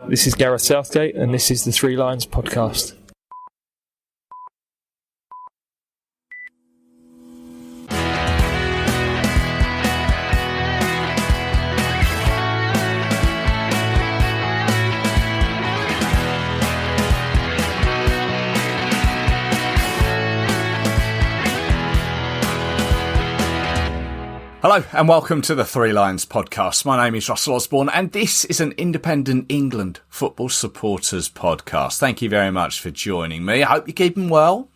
This is Gareth Southgate, and this is the Three Lions podcast. Hello and welcome to the Three Lions podcast. My name is Russell Osborne and this is an independent England football supporters podcast. Thank you very much for joining me. I hope you're keeping well.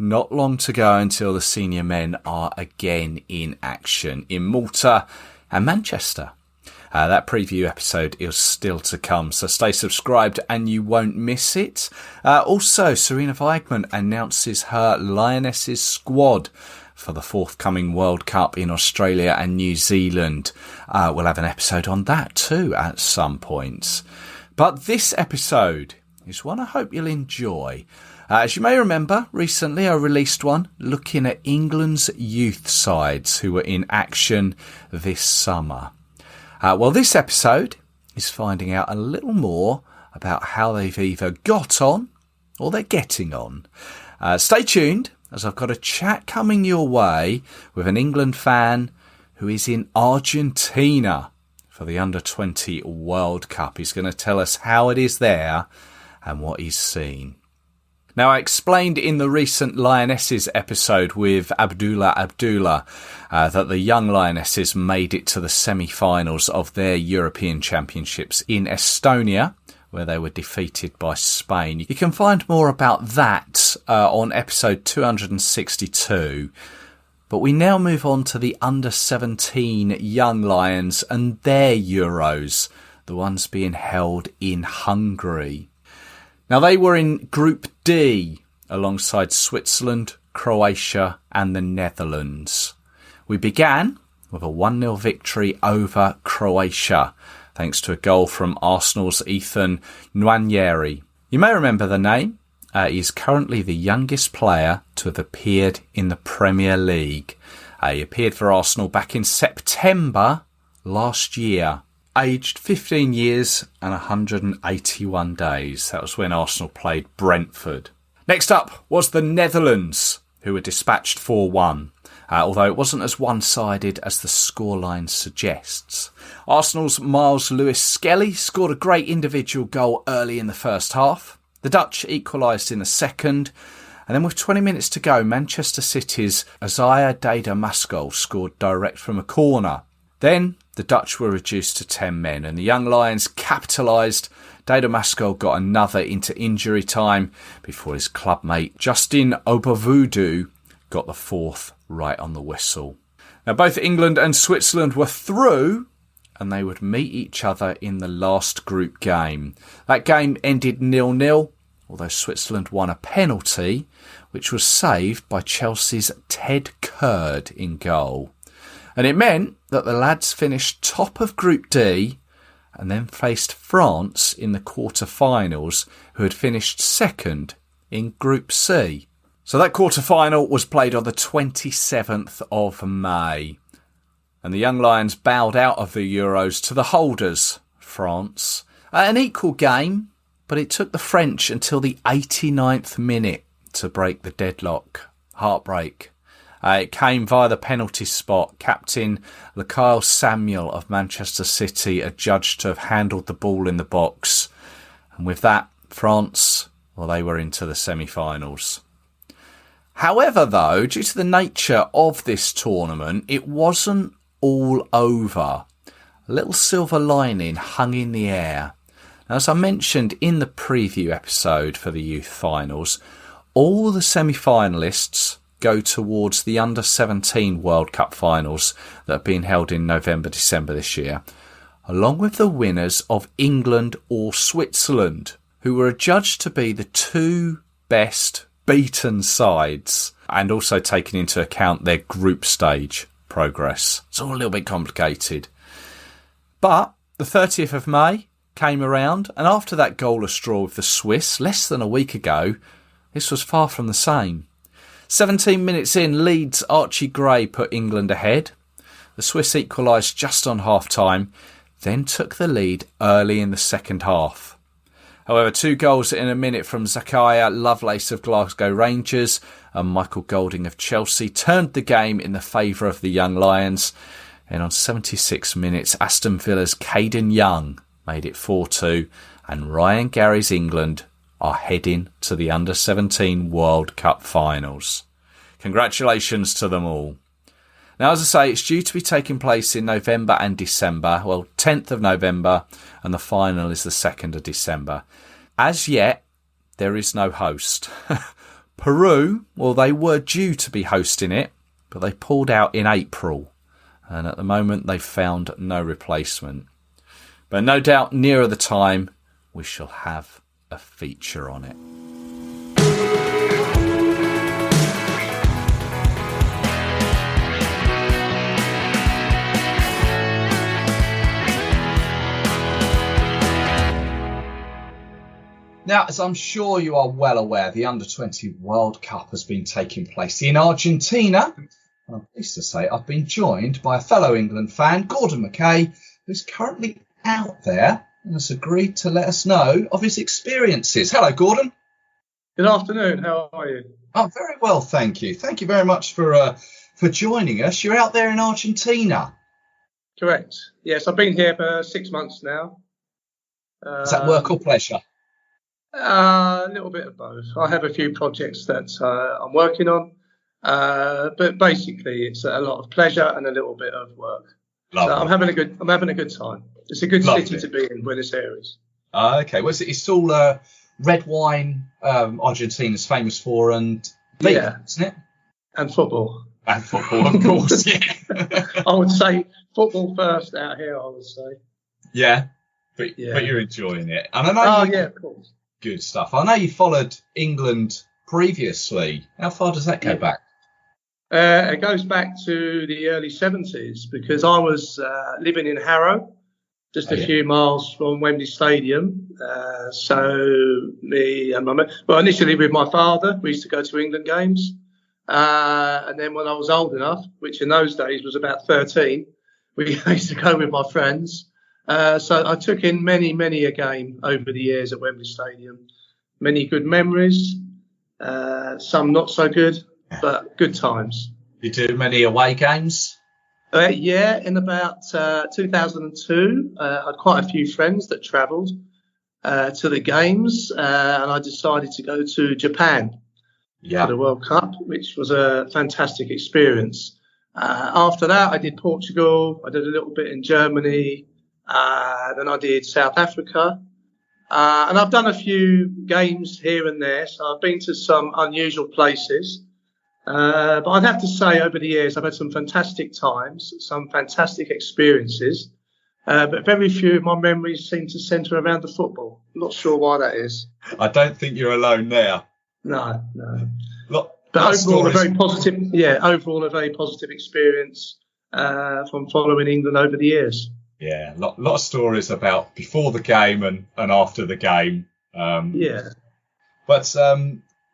Not long to go until the senior men are again in action in Malta and Manchester. That preview episode is still to come, so stay subscribed and you won't miss it. Also, Sarina Wiegman announces her Lionesses squad for the forthcoming World Cup in Australia and New Zealand. We'll have an episode on that too at some point. But this episode is one I hope you'll enjoy. As you may remember, recently I released one looking at England's youth sides who were in action this summer. Well, this episode is finding out a little more about how they've either got on or they're getting on. Stay tuned, as I've got a chat coming your way with an England fan who is in Argentina for the Under-20 World Cup. He's going to tell us how it is there and what he's seen. Now, I explained in the recent Lionesses episode with Abdullah that the young Lionesses made it to the semi-finals of their European Championships in Estonia, where they were defeated by Spain. You can find more about that on episode 262. But we now move on to the under-17 young Lions and their Euros, the ones being held in Hungary. Now, they were in Group D alongside Switzerland, Croatia and the Netherlands. We began with a 1-0 victory over Croatia, thanks to a goal from Arsenal's Ethan Nwaneri. You may remember the name. He is currently the youngest player to have appeared in the Premier League. He appeared for Arsenal back in September last year, aged 15 years and 181 days. That was when Arsenal played Brentford. Next up was the Netherlands, who were dispatched 4-1. Although it wasn't as one-sided as the scoreline suggests. Arsenal's Miles Lewis-Skelly scored a great individual goal early in the first half. The Dutch equalised in the second. And then with 20 minutes to go, Manchester City's Isaiah Dada-Maskol scored direct from a corner. Then the Dutch were reduced to 10 men and the young Lions capitalised. Dada-Maskol got another into injury time before his clubmate Justin Obervudu got the fourth right on the whistle. Now, both England and Switzerland were through and they would meet each other in the last group game. That game ended 0-0, although Switzerland won a penalty, which was saved by Chelsea's Ted Kurd in goal. And it meant that the lads finished top of Group D and then faced France in the quarter-finals, who had finished second in Group C. So that quarter-final was played on the 27th of May. And the Young Lions bowed out of the Euros to the holders, France. An equal game, but it took the French until the 89th minute to break the deadlock. Heartbreak. It came via the penalty spot. Captain Lakail Samuel of Manchester City adjudged to have handled the ball in the box. And with that, France, well, they were into the semi-finals. However, though, due to the nature of this tournament, it wasn't all over. A little silver lining hung in the air. Now, as I mentioned in the preview episode for the youth finals, all the semi-finalists go towards the Under-17 World Cup finals that are being held in November, December this year, along with the winners of England or Switzerland, who were adjudged to be the two best beaten sides, and also taking into account their group stage progress. It's all a little bit complicated. But the 30th of May came around, and after that goalless draw with the Swiss less than a week ago, this was far from the same. 17 minutes in, Leeds' Archie Gray put England ahead. The Swiss equalised just on half-time, then took the lead early in the second half. However, 2 goals in a minute from Zachariah Lovelace of Glasgow Rangers and Michael Golding of Chelsea turned the game in the favour of the Young Lions. And on 76 minutes, Aston Villa's Caden Young made it 4-2, and Ryan Gary's England are heading to the Under-17 World Cup finals. Congratulations to them all. Now, as I say, it's due to be taking place in November and December. Well, 10th of November, and the final is the 2nd of December. As yet, there is no host. Peru, well, they were due to be hosting it, but they pulled out in April. And at the moment, they've found no replacement. But no doubt, nearer the time, we shall have a feature on it. Now, as I'm sure you are well aware, the Under-20 World Cup has been taking place in Argentina. And I'm pleased to say I've been joined by a fellow England fan, Gordon McKay, who's currently out there and has agreed to let us know of his experiences. Hello, Gordon. Good afternoon. How are you? Oh, very well, thank you. Thank you very much for joining us. You're out there in Argentina. Correct. Yes, I've been here for 6 months now. Is that work or pleasure? A little bit of both. I have a few projects that I'm working on, but basically it's a lot of pleasure and a little bit of work. Lovely. So I'm having a good time. It's a good city to be in, Buenos Aires. Okay, well, it's all red wine. Argentina's famous for, and beer, isn't it? And football. And football, of course. Yeah. I would say football first out here. I would say. Yeah, but you're enjoying it, and I know. Oh yeah, of course. Good stuff. I know you followed England previously. How far does that go back? It goes back to the early 70s because I was living in Harrow, just a few miles from Wembley Stadium. So me and my mum, well, initially with my father, we used to go to England games. And then when I was old enough, which in those days was about 13, we used to go with my friends. So I took in many a game over the years at Wembley Stadium. Many good memories, some not so good, but good times. You do many away games? In about 2002, I had quite a few friends that travelled to the games, and I decided to go to Japan for the World Cup, which was a fantastic experience. After that, I did Portugal, I did a little bit in Germany, then I did South Africa, and I've done a few games here and there, so I've been to some unusual places. But I'd have to say over the years I've had some fantastic times, some fantastic experiences, but very few of my memories seem to centre around the football. I'm not sure why that is. I don't think you're alone there. No. But overall a very positive experience from following England over the years. Yeah, lot of stories about before the game and after the game. But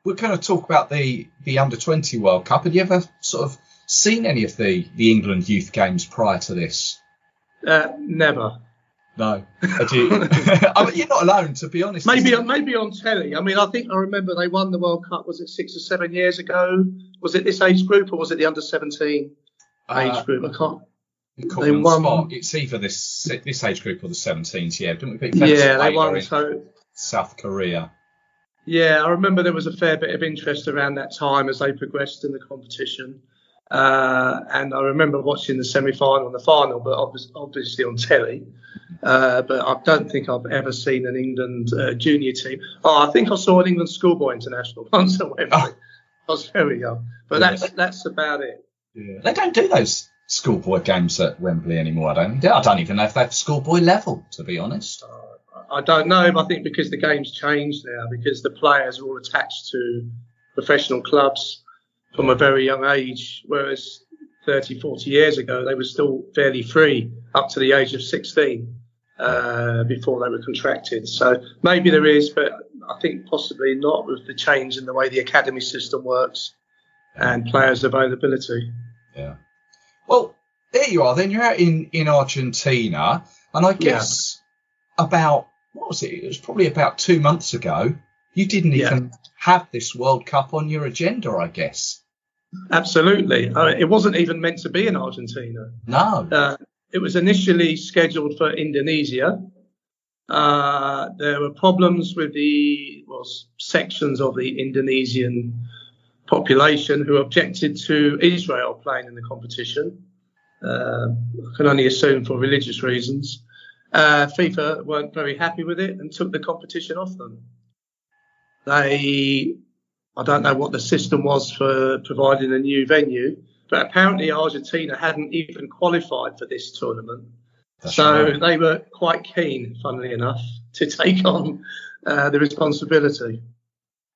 we're going to talk about the Under-20 World Cup. Had you ever sort of seen any of the England youth games prior to this? Never. No. I mean, you're not alone, to be honest. Maybe on telly. I mean, I remember they won the World Cup, was it 6 or 7 years ago? Was it this age group or was it the Under-17 age group? I can't. They won. It's either this age group or the 17s, yeah. Didn't we beat they won. South Korea. Yeah, I remember there was a fair bit of interest around that time as they progressed in the competition. And I remember watching the semi-final and the final, but obviously on telly. But I don't think I've ever seen an England junior team. I think I saw an England schoolboy international once at Wembley. I was very young. But that's about it. Yeah. They don't do those schoolboy games at Wembley anymore, I don't even know if they're schoolboy level, to be honest. I don't know, but I think because the game's changed now, because the players are all attached to professional clubs from a very young age, whereas 30, 40 years ago, they were still fairly free up to the age of 16 before they were contracted. So maybe there is, but I think possibly not with the change in the way the academy system works and players' availability. Yeah. Well, there you are then. You're out in Argentina, and I guess about what was it? It was probably about 2 months ago. You didn't even have this World Cup on your agenda, I guess. Absolutely. It wasn't even meant to be in Argentina. No. It was initially scheduled for Indonesia. There were problems with sections of the Indonesian population who objected to Israel playing in the competition. I can only assume for religious reasons. FIFA weren't very happy with it and took the competition off them. I don't know what the system was for providing a new venue, but apparently Argentina hadn't even qualified for this tournament. They were quite keen, funnily enough, to take on the responsibility.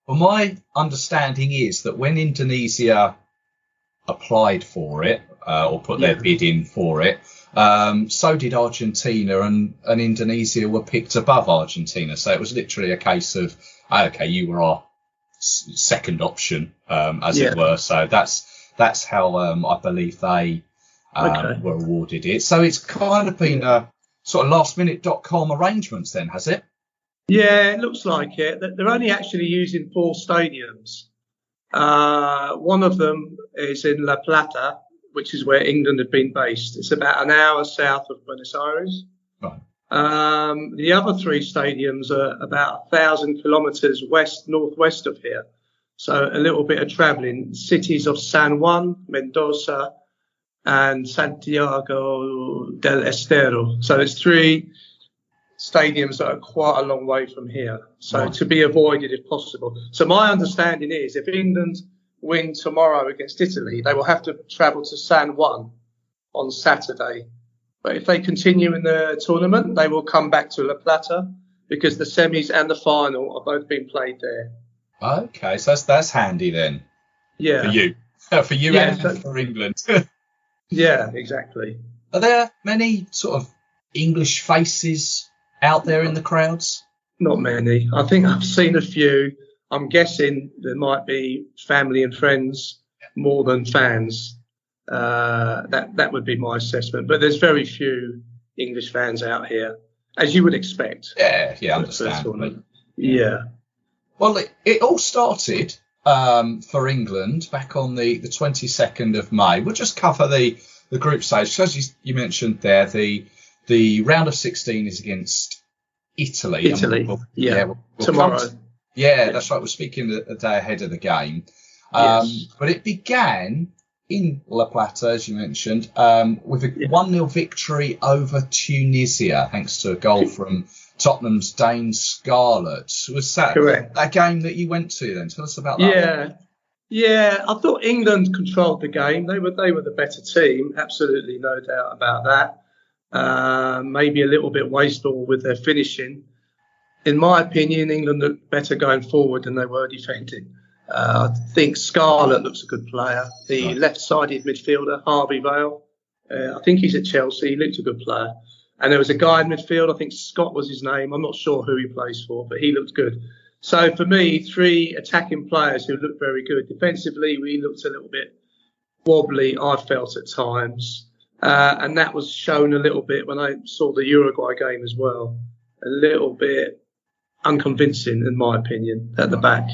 Well, my understanding is that when Indonesia applied for it or put their bid in for it, so did Argentina, and Indonesia were picked above Argentina. So it was literally a case of, okay, you were our second option, as it were. So that's how I believe they were awarded it. So it's kind of been a sort of lastminute.com arrangements then, has it? Yeah, it looks like it. They're only actually using 4 stadiums. One of them is in La Plata, which is where England had been based. It's about an hour south of Buenos Aires. Right. The other 3 stadiums are about 1,000 kilometres northwest of here. So a little bit of travelling. Cities of San Juan, Mendoza, and Santiago del Estero. So there's 3 stadiums that are quite a long way from here. So to be avoided if possible. So my understanding is if England win tomorrow against Italy, they will have to travel to San Juan on Saturday. But if they continue in the tournament, they will come back to La Plata because the semis and the final are both being played there. Okay, so that's handy then. Yeah. For you and for England. Yeah, exactly. Are there many sort of English faces out there in the crowds? Not many. I think I've seen a few. I'm guessing there might be family and friends more than fans. That would be my assessment. But there's very few English fans out here, as you would expect. Yeah, understandably. Yeah. Well, it all started for England back on the 22nd of May. We'll just cover the group stage. As you mentioned there, the round of 16 is against Italy. We'll tomorrow. That's right. We're speaking a day ahead of the game. But it began in La Plata, as you mentioned, with a 1-0 victory over Tunisia, thanks to a goal from Tottenham's Dane Scarlett. Was that correct? That game that you went to then? Tell us about that. Yeah. I thought England controlled the game. They were the better team. Absolutely no doubt about that. Maybe a little bit wasteful with their finishing. In my opinion, England looked better going forward than they were defending. I think Scarlett looks a good player. The left-sided midfielder, Harvey Vale, I think he's at Chelsea. He looked a good player. And there was a guy in midfield, I think Scott was his name. I'm not sure who he plays for, but he looked good. So for me, 3 attacking players who looked very good. Defensively, we looked a little bit wobbly, I felt at times. And that was shown a little bit when I saw the Uruguay game as well. A little bit unconvincing, in my opinion, at the back.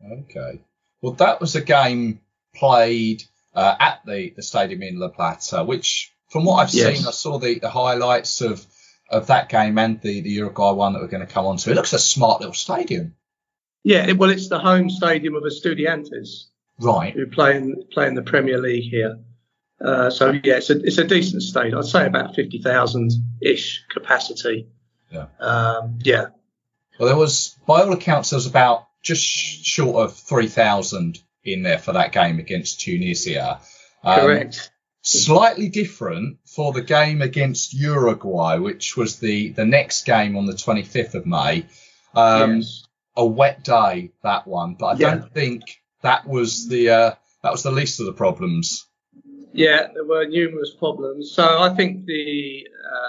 Okay. Well, that was a game played at the stadium in La Plata, which, from what I've seen, I saw the highlights of that game and the Uruguay one that we're going to come on to. It looks a smart little stadium. Yeah, well, it's the home stadium of Estudiantes, right? Who play in the Premier League here. It's a decent stadium. I'd say about 50,000-ish capacity. Yeah. Well, there was, by all accounts, there was about just short of 3,000 in there for that game against Tunisia. Correct. Slightly different for the game against Uruguay, which was the next game on the 25th of May. A wet day, that one, but I don't think that was the least of the problems. Yeah, there were numerous problems. So I think the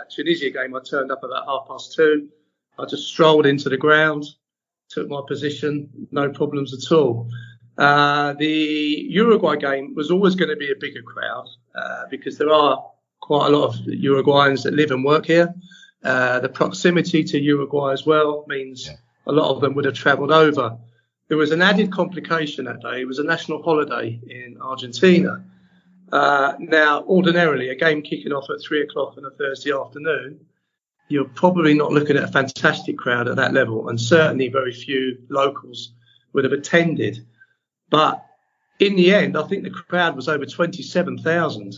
Tunisia game, I turned up about 2:30. I just strolled into the ground, took my position, no problems at all. The Uruguay game was always going to be a bigger crowd because there are quite a lot of Uruguayans that live and work here. The proximity to Uruguay as well means a lot of them would have travelled over. There was an added complication that day. It was a national holiday in Argentina. Now, ordinarily, a game kicking off at 3:00 on a Thursday afternoon, you're probably not looking at a fantastic crowd at that level, and certainly very few locals would have attended. But in the end, I think the crowd was over 27,000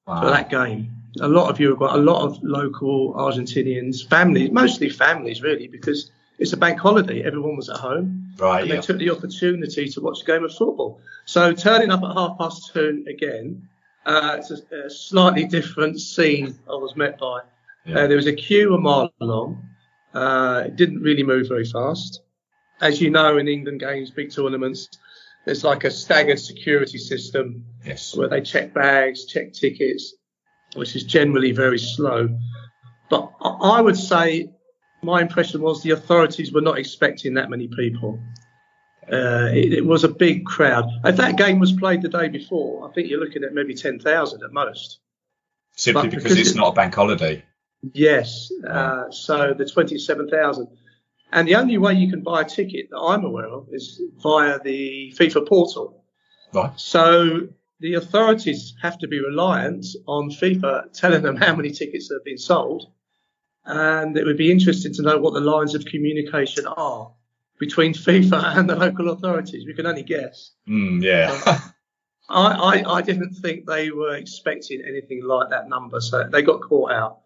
for that game. A lot of Uruguay, a lot of local Argentinians, families, mostly families really, because it's a bank holiday. Everyone was at home. Right. And they took the opportunity to watch a game of football. So turning up at 2:30 again, it's a slightly different scene I was met by. There was a queue a mile long. It didn't really move very fast. As you know, in England games, big tournaments, there's like a staggered security system where they check bags, check tickets, which is generally very slow. But I would say my impression was the authorities were not expecting that many people. It was a big crowd. If that game was played the day before, I think you're looking at maybe 10,000 at most. Simply because it's not a bank holiday. Yes. So the 27,000. And the only way you can buy a ticket that I'm aware of is via the FIFA portal. Right. So the authorities have to be reliant on FIFA telling them how many tickets have been sold. And it would be interesting to know what the lines of communication are between FIFA and the local authorities. We can only guess. I didn't think they were expecting anything like that number, so they got caught out.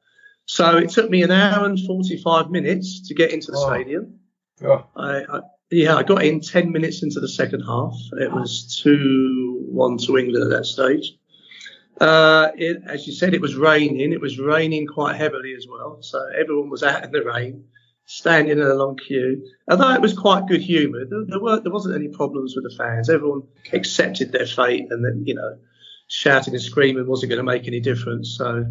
So it took me an hour and 45 minutes to get into the stadium. I got in 10 minutes into the second half. It was 2-1 to England at that stage. As you said, it was raining. It was raining quite heavily as well. So everyone was out in the rain, standing in a long queue. Although it was quite good humour, there wasn't any problems with the fans. Everyone accepted their fate, and then, shouting and screaming wasn't going to make any difference. So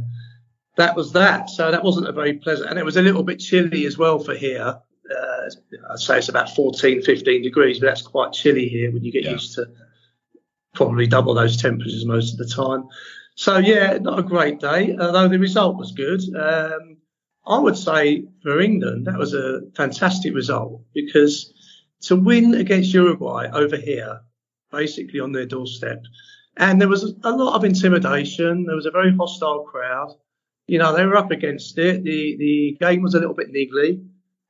that was that. So that wasn't a very pleasant, and it was a little bit chilly as well for here. I'd say it's about 14, 15 degrees, but that's quite chilly here when you get used to probably double those temperatures most of the time. So, not a great day, although the result was good. I would say for England, that was a fantastic result, because to win against Uruguay over here, basically on their doorstep, and there was a lot of intimidation. There was a very hostile crowd. They were up against it. The game was a little bit niggly,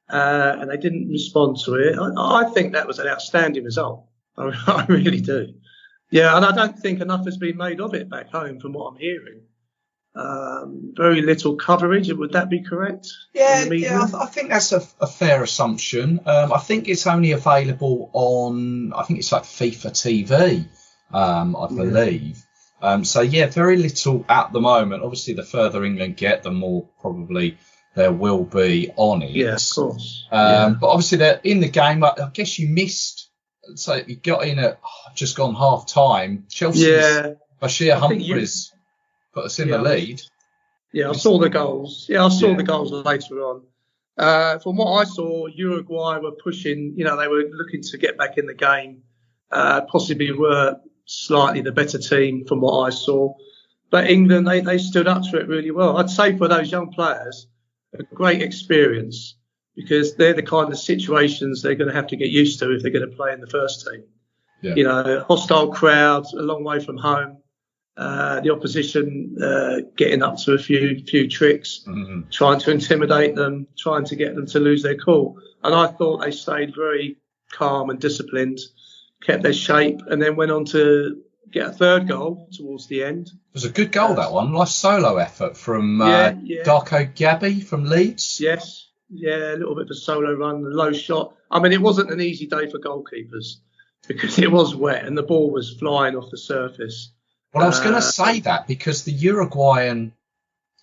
and they didn't respond to it. I think that was an outstanding result. I really do. Yeah, and I don't think enough has been made of it back home from what I'm hearing. Very little coverage. Would that be correct? Yeah, I think that's a fair assumption. I think it's only available on, I think it's like FIFA TV, I believe. Very little at the moment. Obviously, the further England get, the more probably there will be on it. Yeah, of course. But obviously, they're in the game. I guess you missed. So you got in at just gone half time. Chelsea's Bashir Humphries put us in the lead. Yeah, I saw the goals. Yeah, I saw the goals later on. From what I saw, Uruguay were pushing. They were looking to get back in the game. Possibly were slightly the better team from what I saw. But England, they stood up to it really well. I'd say for those young players, a great experience, because they're the kind of situations they're going to have to get used to if they're going to play in the first team. Yeah. Hostile crowds, a long way from home, the opposition getting up to a few tricks, trying to intimidate them, trying to get them to lose their cool. And I thought they stayed very calm and disciplined, kept their shape, and then went on to get a third goal towards the end. It was a good goal, that one. Nice solo effort from Darko Gabby from Leeds. Yes. Yeah, a little bit of a solo run, a low shot. I mean, it wasn't an easy day for goalkeepers because it was wet and the ball was flying off the surface. Well, I was going to say that because the Uruguayan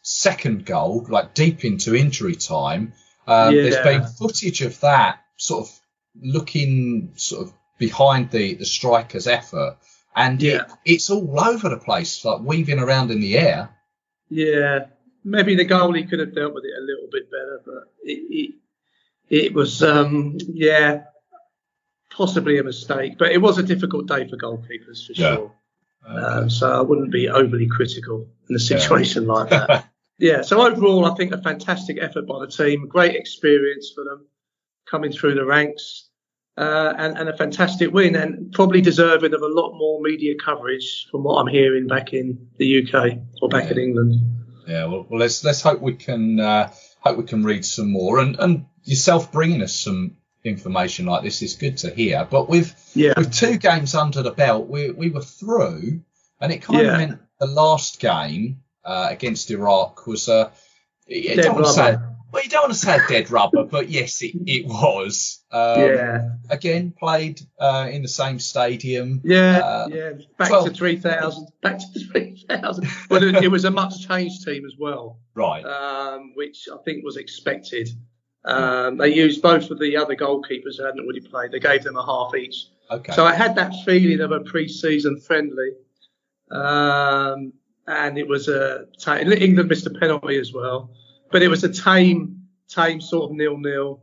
second goal, like deep into injury time, there's been footage of that sort of looking sort of behind the striker's effort, and it's all over the place, like weaving around in the air. Yeah. Maybe the goalie could have dealt with it a little bit better, but it was, possibly a mistake. But it was a difficult day for goalkeepers, for sure. So I wouldn't be overly critical in a situation like that. Yeah, so overall, I think a fantastic effort by the team, great experience for them coming through the ranks, and a fantastic win, and probably deserving of a lot more media coverage from what I'm hearing back in the UK or back in England. Yeah, well, let's hope we can read some more, and yourself bringing us some information like this is good to hear. But with 2 games under the belt, we were through, and it kind of meant the last game against Iraq was you don't want to say a dead rubber, but yes, it was. Again, played in the same stadium. Back to 3,000. But it was a much changed team as well. Right. Which I think was expected. They used both of the other goalkeepers who hadn't already played. They gave them a half each. Okay. So I had that feeling of a pre-season friendly. And it was England missed a penalty as well. But it was a tame sort of 0-0,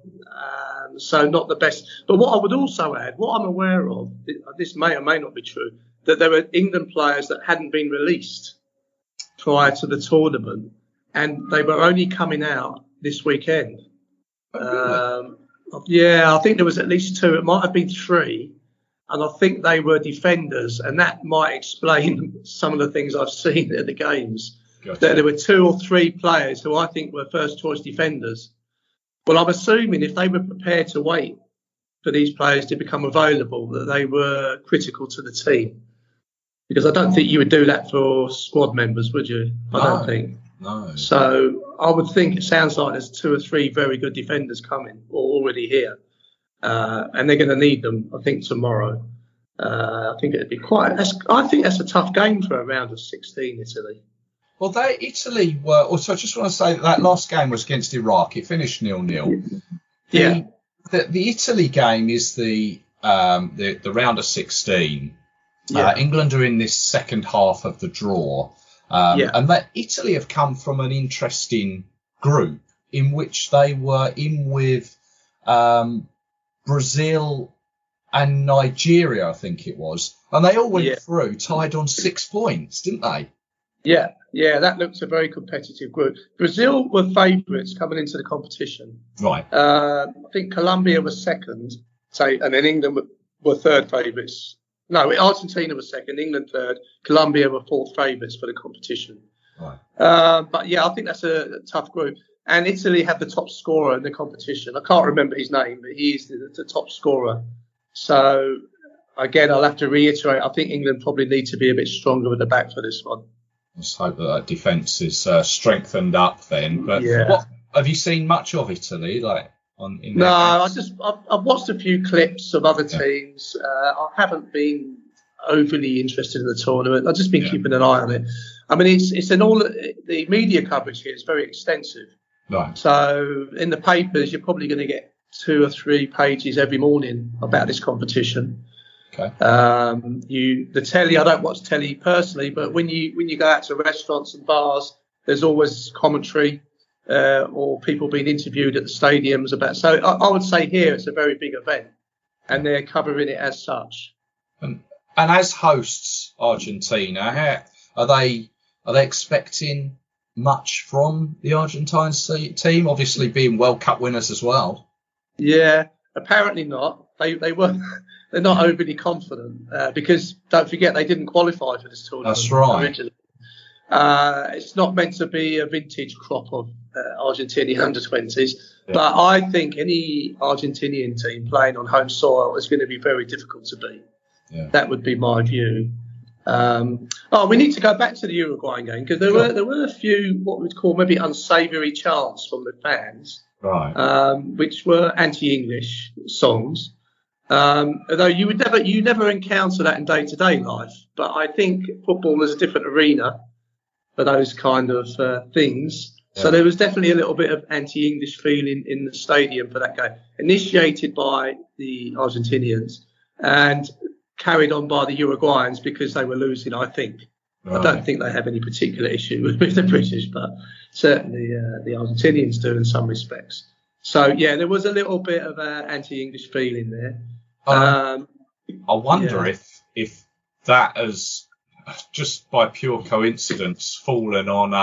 so not the best. But what I would also add, what I'm aware of, this may or may not be true, that there were England players that hadn't been released prior to the tournament, and they were only coming out this weekend. Oh, really? I think there was at least 2. It might have been 3, and I think they were defenders, and that might explain some of the things I've seen at the games. Gotcha. That there were 2 or 3 players who I think were first choice defenders. Well, I'm assuming if they were prepared to wait for these players to become available, that they were critical to the team. Because I don't think you would do that for squad members, would you? I don't think. No. So I would think it sounds like there's 2 or 3 very good defenders coming or already here. And they're going to need them, I think, tomorrow. I think it'd be I think that's a tough game for a round of 16, Italy. Well, Italy were. Also, I just want to say that last game was against Iraq. It finished 0-0. The Italy game is the round of 16. England are in this second half of the draw, and that Italy have come from an interesting group in which they were in with Brazil and Nigeria, I think it was, and they all went through tied on 6 points, didn't they? Yeah, that looks a very competitive group. Brazil were favourites coming into the competition. Right. I think Colombia was second, and then England were third favourites. No, Argentina was second, England third, Colombia were fourth favourites for the competition. Right. But yeah, I think that's a tough group. And Italy had the top scorer in the competition. I can't remember his name, but he is the top scorer. So again, I'll have to reiterate, I think England probably need to be a bit stronger at the back for this one. Let's hope that defence is strengthened up then. But have you seen much of Italy? I've watched a few clips of other teams. I haven't been overly interested in the tournament. I've just been keeping an eye on it. I mean, the media coverage here is very extensive. Right. So in the papers, you're probably going to get 2 or 3 pages every morning about this competition. Okay. The telly, I don't watch telly personally, but when you go out to restaurants and bars, there's always commentary or people being interviewed at the stadiums about. So I would say here it's a very big event, and they're covering it as such. And as hosts, Argentina, are they expecting much from the Argentine team? Obviously, being World Cup winners as well. Yeah, apparently not. They weren't. They're not overly confident because don't forget they didn't qualify for this tournament. That's right. Originally. It's not meant to be a vintage crop of Argentinian under-20s, but I think any Argentinian team playing on home soil is going to be very difficult to beat. Yeah. That would be my view. We need to go back to the Uruguayan game because there were a few what we'd call maybe unsavoury chants from the fans, right? Which were anti-English songs. Although you never encounter that in day-to-day life, but I think football is a different arena for those kind of things. Yeah. So there was definitely a little bit of anti-English feeling in the stadium for that game, initiated by the Argentinians and carried on by the Uruguayans because they were losing, I think. Right. I don't think they have any particular issue with the British, but certainly the Argentinians do in some respects. So, yeah, there was a little bit of an anti-English feeling there. I wonder if that has, just by pure coincidence, fallen on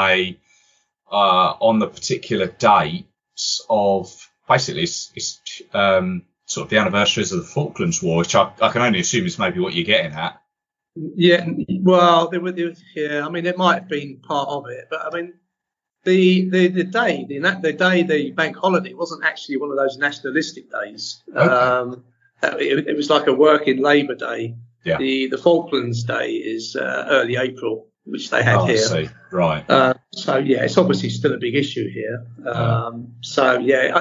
on the particular dates of basically it's sort of the anniversaries of the Falklands War, which I can only assume is maybe what you're getting at. Yeah, well, I mean, it might have been part of it, but I mean, the day, the bank holiday wasn't actually one of those nationalistic days. Okay. It was like a working Labour Day. Yeah. The Falklands Day is early April, which they had here. I see. Right. So yeah, it's obviously still a big issue here. So yeah,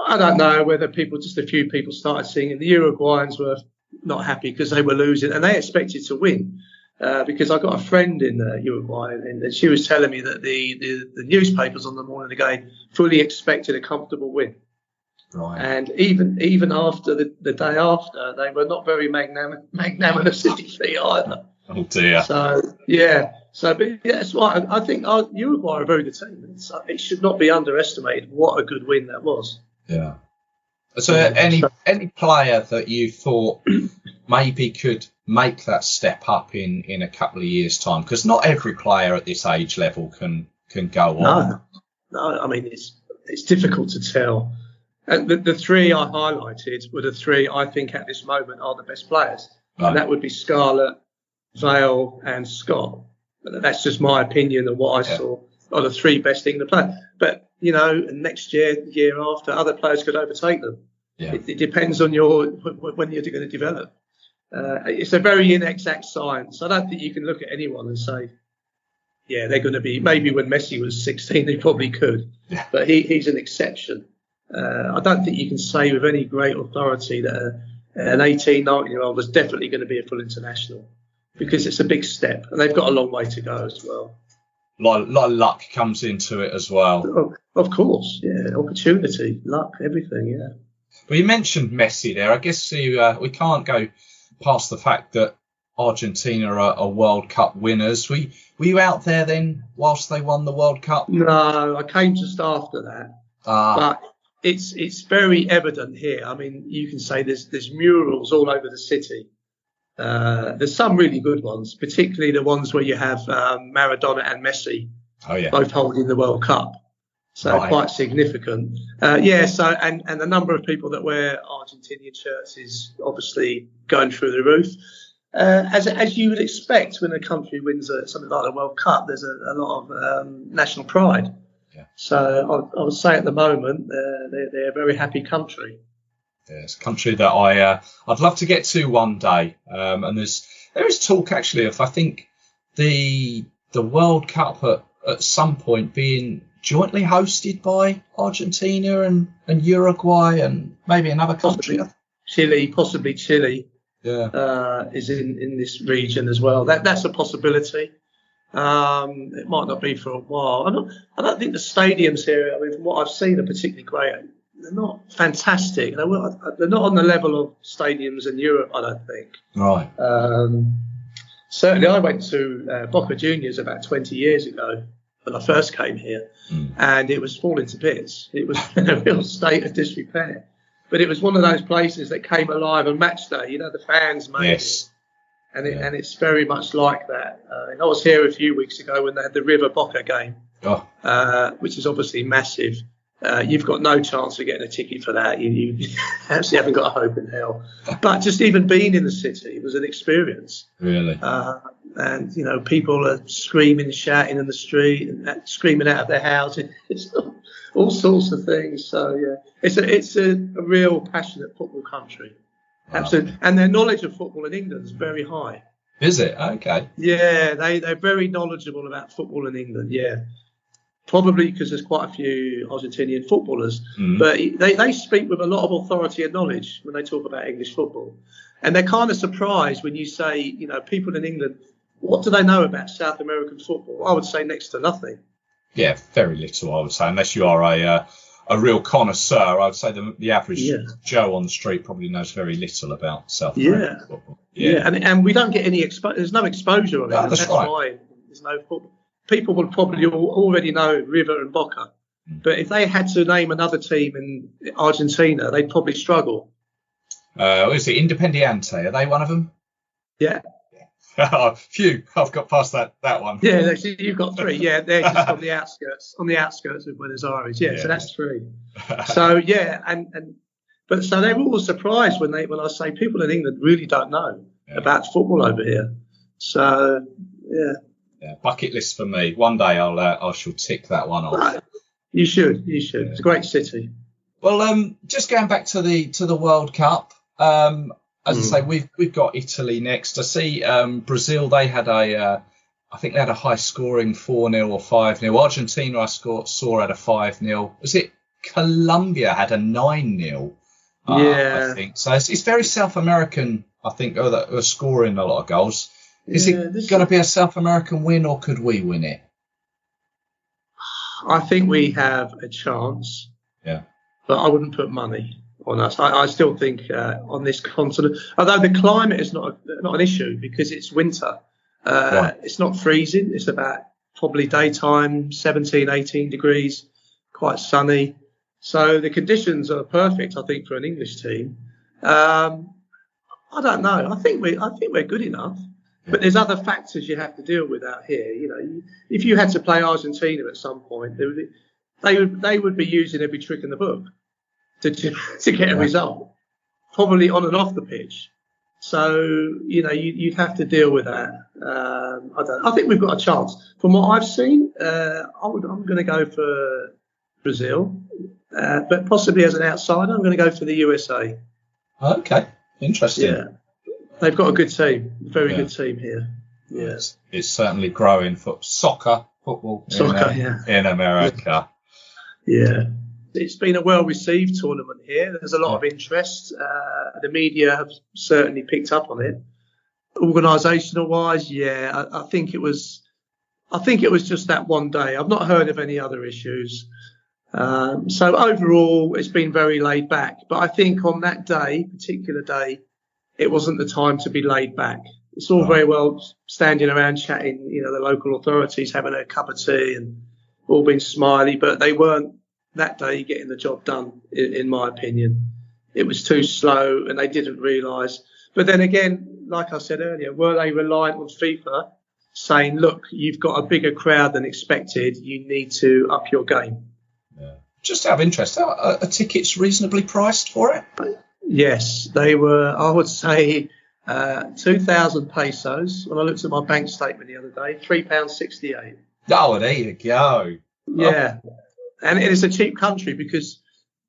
I don't know whether just a few people started seeing it. The Uruguayans were not happy because they were losing, and they expected to win. Because I got a friend in Uruguay, and she was telling me that the newspapers on the morning of the game fully expected a comfortable win. Right. And even after the day after, they were not very magnanimous in defeat either. Oh dear. So yeah. But yeah, that's why I think Uruguay are a very good team. It should not be underestimated what a good win that was. Yeah. So any player that you thought maybe could make that step up in a couple of years' time? Because not every player at this age level can go on. No. I mean, it's difficult to tell. And the three I highlighted were the three I think at this moment are the best players. Right. And that would be Scarlett, Vale and Scott. But that's just my opinion of what I saw are the three best England players. But, next year, the year after, other players could overtake them. Yeah. It depends on when you're going to develop. It's a very inexact science. I don't think you can look at anyone and say, yeah, they're going to be, maybe when Messi was 16, they probably could. Yeah. But he's an exception. I don't think you can say with any great authority that an 18, 19-year-old is definitely going to be a full international, because it's a big step and they've got a long way to go as well. A lot of luck comes into it as well. Of course, yeah. Opportunity, luck, everything, yeah. Well, you mentioned Messi there. I guess we can't go past the fact that Argentina are World Cup winners. Were you out there then whilst they won the World Cup? No, I came just after that. But it's very evident here. I mean, you can say there's murals all over the city. There's some really good ones, particularly the ones where you have Maradona and Messi both holding the World Cup. So quite significant. So and the number of people that wear Argentinian shirts is obviously going through the roof. As you would expect when a country wins something like the World Cup, there's a lot of national pride. Yeah. So I would say at the moment they're a very happy country. Yeah, it's a country that I'd love to get to one day. And there is talk actually of, I think, the World Cup at some point being jointly hosted by Argentina and Uruguay and maybe another country. Possibly Chile. Yeah. Is in this region as well. That's a possibility. It might not be for a while. I don't think the stadiums here, I mean, from what I've seen, are particularly great. They're not fantastic. They're not on the level of stadiums in Europe, I don't think. Right. Certainly, I went to Boca Juniors about 20 years ago when I first came here, and it was falling to bits. It was in a real state of disrepair. But it was one of those places that came alive on match day. The fans made it. And it's very much like that. I was here a few weeks ago when they had the River Boca game, which is obviously massive. You've got no chance of getting a ticket for that. You actually haven't got a hope in hell. But just even being in the city was an experience. Really? And, people are screaming, shouting in the street, and screaming out of their houses. It's all sorts of things. So, yeah, it's a real passionate football country. Wow. Absolutely. And their knowledge of football in England is very high. Is it? Okay. Yeah, they're very knowledgeable about football in England, yeah. Probably because there's quite a few Argentinian footballers. But they speak with a lot of authority and knowledge when they talk about English football. And they're kind of surprised when you say, people in England, what do they know about South American football? I would say next to nothing. Yeah, very little, I would say, unless you are a real connoisseur. I would say the average Joe on the street probably knows very little about South American football. Yeah, and we don't get any there's no exposure of it. No, that's right. Why there's no football. People will probably already know River and Boca. But if they had to name another team in Argentina, they'd probably struggle. Is it Independiente? Are they one of them? Yeah. Phew, I've got past that one. Yeah, you've got 3. Yeah, they're just on the outskirts of Buenos Aires. Yeah, so that's 3. So yeah, but so they were all surprised when I say people in England really don't know about football over here. So yeah, bucket list for me. One day I shall tick that one off. Right. You should. It's a great city. Well, just going back to the World Cup. As I say, we've got Italy next. I see Brazil. They had I think they had a high scoring 4-0 or 5-0. Argentina I saw had a 5-0. Was it Colombia had a 9-0? I think so. It's very South American. I think that are scoring a lot of goals. Is it going to be a South American win, or could we win it? I think we have a chance. Yeah, but I wouldn't put money on us. I still think on this continent, although the climate is not an issue because it's winter. It's not freezing. It's about probably daytime 17, 18 degrees, quite sunny. So the conditions are perfect, I think, for an English team. I don't know. I think we're good enough. But there's other factors you have to deal with out here. You know, if you had to play Argentina at some point, they would be using every trick in the book to get a result, probably on and off the pitch. So you'd have to deal with that. I think we've got a chance. From what I've seen, I'm going to go for Brazil, but possibly as an outsider, I'm going to go for the USA. Okay, interesting. Yeah. They've got a good team, very good team here. Yes, it's certainly growing for football in America. Yeah, it's been a well-received tournament here. There's a lot of interest. The media have certainly picked up on it. Organisational-wise, I think it was just that one day. I've not heard of any other issues. So overall, it's been very laid back. But I think on that particular day, it wasn't the time to be laid back. It's all very well standing around chatting, the local authorities having a cup of tea and all being smiley, but they weren't that day getting the job done, in my opinion. It was too slow and they didn't realise. But then again, like I said earlier, were they reliant on FIFA saying, look, you've got a bigger crowd than expected, you need to up your game? Yeah. Just out of interest, are tickets reasonably priced for it? Yes, they were, I would say, 2,000 pesos. When I looked at my bank statement the other day, £3.68. Oh, there you go. Yeah. And it is a cheap country because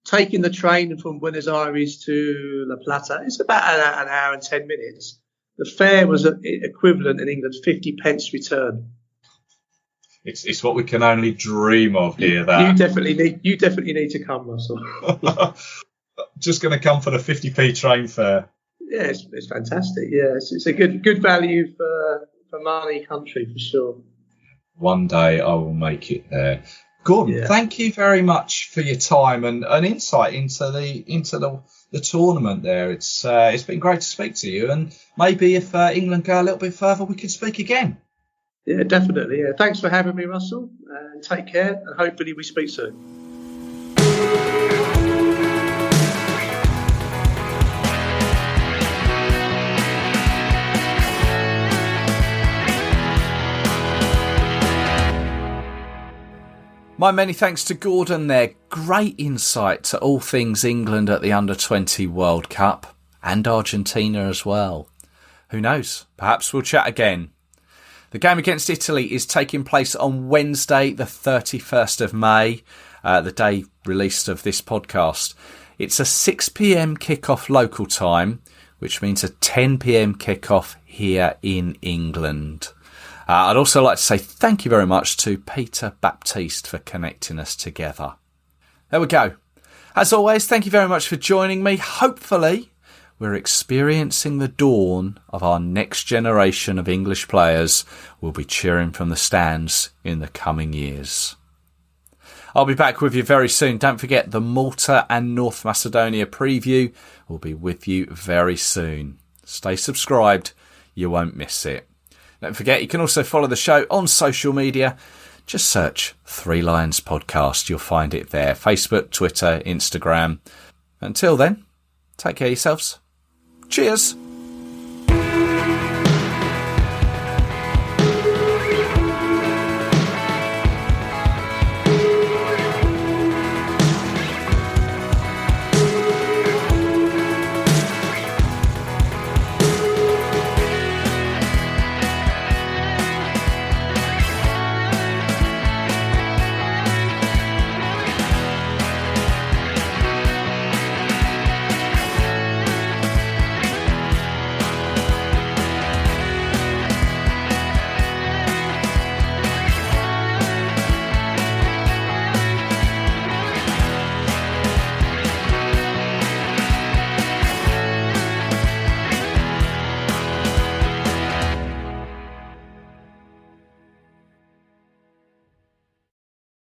taking the train from Buenos Aires to La Plata is about an hour and 10 minutes. The fare was equivalent in England, 50 pence return. It's what we can only dream of here. That you definitely need to come, Russell. Just going to come for the 50p train fare. Yeah, it's fantastic. Yeah, it's a good value for money country for sure. One day I will make it there. Gordon, thank you very much for your time and insight into the tournament there. It's been great to speak to you, and maybe if England go a little bit further, we could speak again. Yeah, definitely. Yeah, thanks for having me, Russell, and take care, and hopefully we speak soon. My many thanks to Gordon there. Great insight to all things England at the Under-20 World Cup and Argentina as well. Who knows? Perhaps we'll chat again. The game against Italy is taking place on Wednesday, the 31st of May, the day release of this podcast. It's a 6 p.m. kickoff local time, which means a 10 p.m. kickoff here in England. I'd also like to say thank you very much to Peter Baptiste for connecting us together. There we go. As always, thank you very much for joining me. Hopefully, we're experiencing the dawn of our next generation of English players who will be cheering from the stands in the coming years. I'll be back with you very soon. Don't forget the Malta and North Macedonia preview will be with you very soon. Stay subscribed. You won't miss it. Don't forget, you can also follow the show on social media. Just search 3 Lions Podcast. You'll find it there. Facebook, Twitter, Instagram. Until then, take care of yourselves. Cheers.